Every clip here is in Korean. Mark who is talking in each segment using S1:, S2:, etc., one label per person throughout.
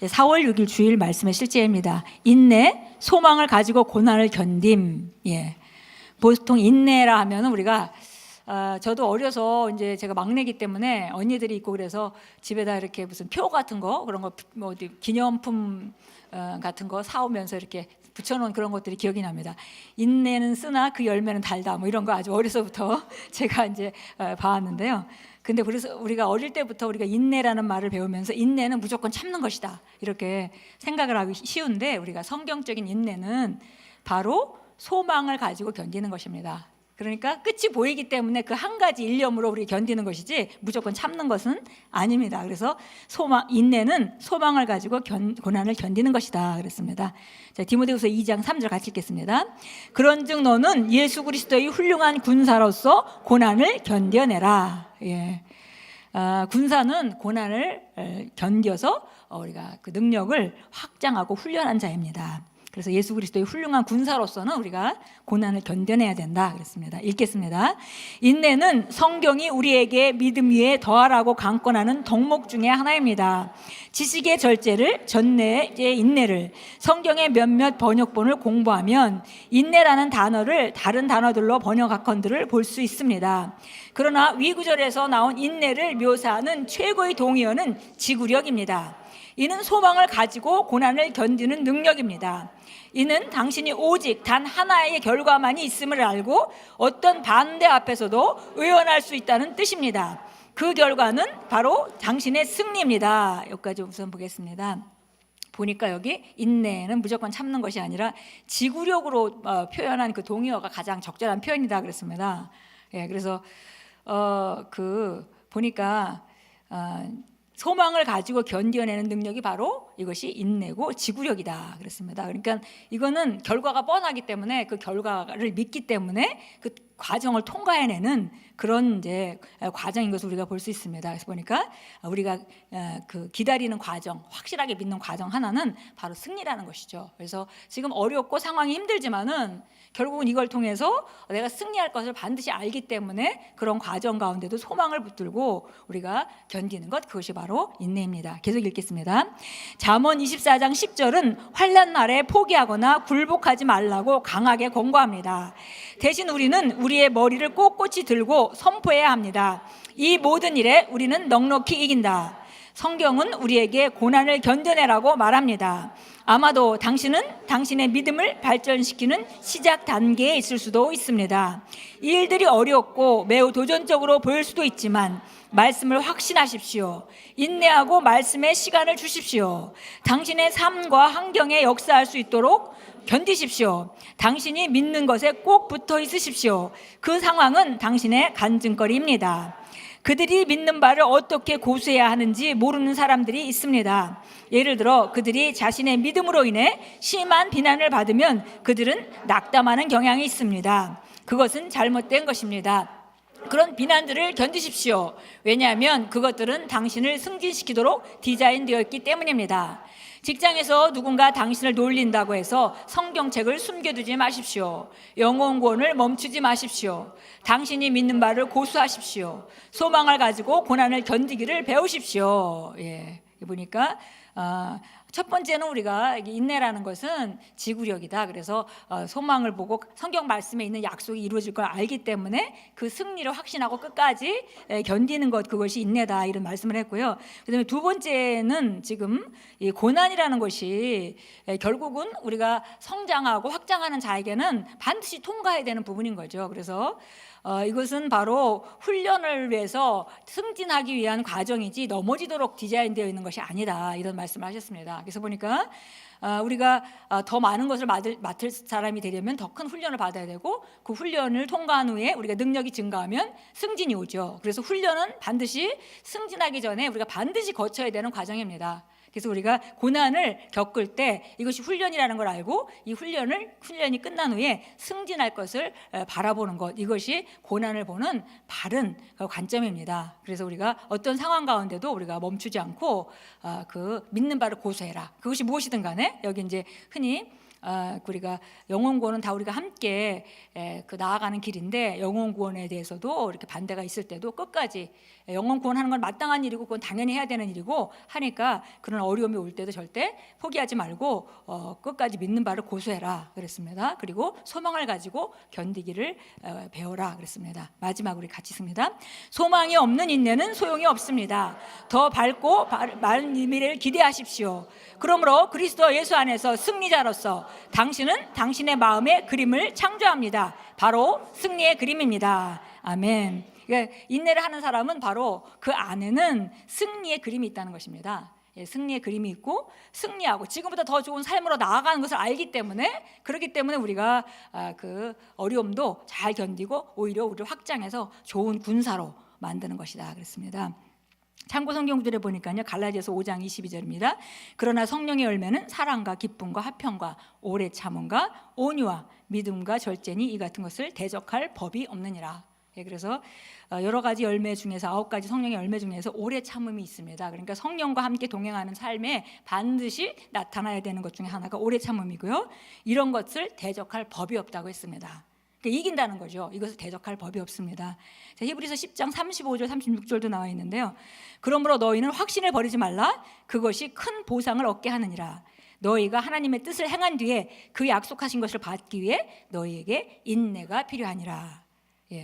S1: 4월 6일 주일 말씀의 실제입니다. 인내, 소망을 가지고 고난을 견딤. 예. 보통 인내라 하면은 우리가 저도 어려서 이제 제가 막내기 때문에 언니들이 있고 그래서 집에다 이렇게 무슨 표 같은 거 그런 거 뭐 어디 기념품 같은 거 사오면서 이렇게 붙여놓은 그런 것들이 기억이 납니다. 인내는 쓰나 그 열매는 달다 뭐 이런 거 아주 어려서부터 제가 이제 봐왔는데요. 근데 그래서 우리가 어릴 때부터 우리가 인내라는 말을 배우면서 인내는 무조건 참는 것이다 이렇게 생각을 하기 쉬운데 우리가 성경적인 인내는 바로 소망을 가지고 견디는 것입니다. 그러니까 끝이 보이기 때문에 그 한 가지 일념으로 우리 견디는 것이지 무조건 참는 것은 아닙니다. 그래서 인내는 소망을 가지고 고난을 견디는 것이다 그랬습니다. 자, 디모데후서 2장 3절 같이 읽겠습니다. 그런즉 너는 예수 그리스도의 훌륭한 군사로서 고난을 견뎌내라. 예. 군사는 고난을 견뎌서 우리가 그 능력을 확장하고 훈련한 자입니다. 그래서 예수 그리스도의 훌륭한 군사로서는 우리가 고난을 견뎌내야 된다 그랬습니다. 읽겠습니다. 인내는 성경이 우리에게 믿음 위에 더하라고 강권하는 덕목 중에 하나입니다. 지식의 절제를, 전내의 인내를, 성경의 몇몇 번역본을 공부하면 인내라는 단어를 다른 단어들로 번역학헌들을 볼 수 있습니다. 그러나 위구절에서 나온 인내를 묘사하는 최고의 동의어는 지구력입니다. 이는 소망을 가지고 고난을 견디는 능력입니다. 이는 당신이 오직 단 하나의 결과만이 있음을 알고 어떤 반대 앞에서도 의원할 수 있다는 뜻입니다. 그 결과는 바로 당신의 승리입니다. 여기까지 우선 보겠습니다. 보니까 여기 인내는 무조건 참는 것이 아니라 지구력으로 표현한 그 동의어가 가장 적절한 표현이다 그랬습니다. 예, 그래서 보니까 소망을 가지고 견뎌내는 능력이 바로 이것이 인내고 지구력이다 그랬습니다. 그러니까 이거는 결과가 뻔하기 때문에 그 결과를 믿기 때문에 그 과정을 통과해내는 그런 이제 과정인 것을 우리가 볼 수 있습니다. 그래서 보니까 우리가 그 기다리는 과정, 확실하게 믿는 과정 하나는 바로 승리라는 것이죠. 그래서 지금 어렵고 상황이 힘들지만은 결국은 이걸 통해서 내가 승리할 것을 반드시 알기 때문에 그런 과정 가운데도 소망을 붙들고 우리가 견디는 것, 그것이 바로 인내입니다. 계속 읽겠습니다. 잠언 24장 10절은 환난 날에 포기하거나 굴복하지 말라고 강하게 권고합니다. 대신 우리는 우리의 머리를 꼿꼿이 들고 선포해야 합니다. 이 모든 일에 우리는 넉넉히 이긴다. 성경은 우리에게 고난을 견뎌내라고 말합니다. 아마도 당신은 당신의 믿음을 발전시키는 시작 단계에 있을 수도 있습니다. 이 일들이 어렵고 매우 도전적으로 보일 수도 있지만 말씀을 확신하십시오. 인내하고 말씀에 시간을 주십시오. 당신의 삶과 환경에 역사할 수 있도록 견디십시오. 당신이 믿는 것에 꼭 붙어 있으십시오. 그 상황은 당신의 간증거리입니다. 그들이 믿는 바를 어떻게 고수해야 하는지 모르는 사람들이 있습니다. 예를 들어 그들이 자신의 믿음으로 인해 심한 비난을 받으면 그들은 낙담하는 경향이 있습니다. 그것은 잘못된 것입니다. 그런 비난들을 견디십시오. 왜냐하면 그것들은 당신을 승진시키도록 디자인되어 있기 때문입니다. 직장에서 누군가 당신을 놀린다고 해서 성경책을 숨겨두지 마십시오. 영혼 구원을 멈추지 마십시오. 당신이 믿는 바를 고수하십시오. 소망을 가지고 고난을 견디기를 배우십시오. 예, 보니까 첫 번째는 우리가 인내라는 것은 지구력이다. 그래서 소망을 보고 성경 말씀에 있는 약속이 이루어질 걸 알기 때문에 그 승리를 확신하고 끝까지 견디는 것, 그것이 인내다 이런 말씀을 했고요. 그다음에 두 번째는 지금 이 고난이라는 것이 결국은 우리가 성장하고 확장하는 자에게는 반드시 통과해야 되는 부분인 거죠. 그래서 이것은 바로 훈련을 위해서 승진하기 위한 과정이지 넘어지도록 디자인되어 있는 것이 아니다 이런 말씀을 하셨습니다. 그래서 보니까 우리가 더 많은 것을 맡을 사람이 되려면 더 큰 훈련을 받아야 되고 그 훈련을 통과한 후에 우리가 능력이 증가하면 승진이 오죠. 그래서 훈련은 반드시 승진하기 전에 우리가 반드시 거쳐야 되는 과정입니다. 그래서 우리가 고난을 겪을 때 이것이 훈련이라는 걸 알고 이 훈련이 끝난 후에 승진할 것을 바라보는 것, 이것이 고난을 보는 바른 관점입니다. 그래서 우리가 어떤 상황 가운데도 우리가 멈추지 않고 그 믿는 바를 고수해라. 그것이 무엇이든 간에 여기 이제 흔히 우리가 영혼 구원은 다 우리가 함께 그 나아가는 길인데 영혼 구원에 대해서도 이렇게 반대가 있을 때도 끝까지 영혼 구원하는 건 마땅한 일이고 그건 당연히 해야 되는 일이고 하니까 그러나 그런 어려움이 올 때도 절대 포기하지 말고 끝까지 믿는 바를 고수해라 그랬습니다. 그리고 소망을 가지고 견디기를 배워라 그랬습니다. 마지막으로 같이 씁니다. 소망이 없는 인내는 소용이 없습니다. 더 밝고 많은 미래를 기대하십시오. 그러므로 그리스도 예수 안에서 승리자로서 당신은 당신의 마음의 그림을 창조합니다. 바로 승리의 그림입니다. 아멘. 그러니까 인내를 하는 사람은 바로 그 안에는 승리의 그림이 있다는 것입니다. 승리의 그림이 있고 승리하고 지금보다 더 좋은 삶으로 나아가는 것을 알기 때문에, 그렇기 때문에 우리가 그 어려움도 잘 견디고 오히려 우리를 확장해서 좋은 군사로 만드는 것이다 그랬습니다. 참고 성경 구절에 보니까요, 갈라디아서 5장 22절입니다. 그러나 성령의 열매는 사랑과 기쁨과 화평과 오래 참음과 온유와 믿음과 절제니 이 같은 것을 대적할 법이 없느니라. 그래서 여러 가지 열매 중에서 9가지 성령의 열매 중에서 오래 참음이 있습니다. 그러니까 성령과 함께 동행하는 삶에 반드시 나타나야 되는 것 중에 하나가 오래 참음이고요. 이런 것을 대적할 법이 없다고 했습니다. 그러니까 이긴다는 거죠. 이것을 대적할 법이 없습니다. 히브리서 10장 35절 36절도 나와 있는데요. 그러므로 너희는 확신을 버리지 말라. 그것이 큰 보상을 얻게 하느니라. 너희가 하나님의 뜻을 행한 뒤에 그 약속하신 것을 받기 위해 너희에게 인내가 필요하니라.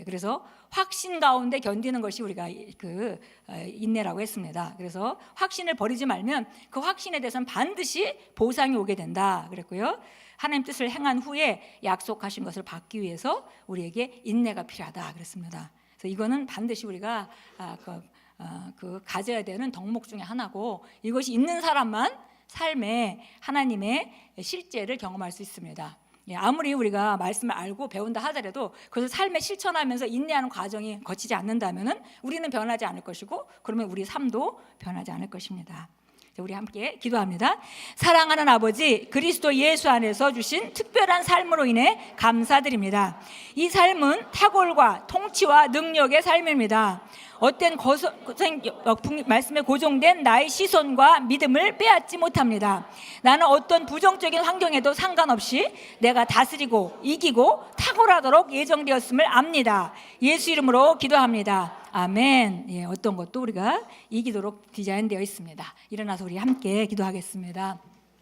S1: 그래서 확신 가운데 견디는 것이 우리가 그 인내라고 했습니다. 그래서 확신을 버리지 말면 그 확신에 대해서는 반드시 보상이 오게 된다 그랬고요. 하나님 뜻을 행한 후에 약속하신 것을 받기 위해서 우리에게 인내가 필요하다 그랬습니다. 그래서 이거는 반드시 우리가 가져야 되는 덕목 중에 하나고, 이것이 있는 사람만 삶에 하나님의 실제를 경험할 수 있습니다. 아무리 우리가 말씀을 알고 배운다 하더라도 그것을 삶에 실천하면서 인내하는 과정이 거치지 않는다면 우리는 변하지 않을 것이고, 그러면 우리 삶도 변하지 않을 것입니다. 우리 함께 기도합니다. 사랑하는 아버지, 그리스도 예수 안에서 주신 특별한 삶으로 인해 감사드립니다. 이 삶은 탁월과 통치와 능력의 삶입니다. 어떤 말씀에 고정된 나의 시선과 믿음을 빼앗지 못합니다. 나는 어떤 부정적인 환경에도 상관없이 내가 다스리고 이기고 탁월하도록 예정되었음을 압니다. 예수 이름으로 기도합니다. 아멘. 어떤 것도 우리가 이기도록 디자인되어 있습니다. 일어나서 우리 함께 기도하겠습니다.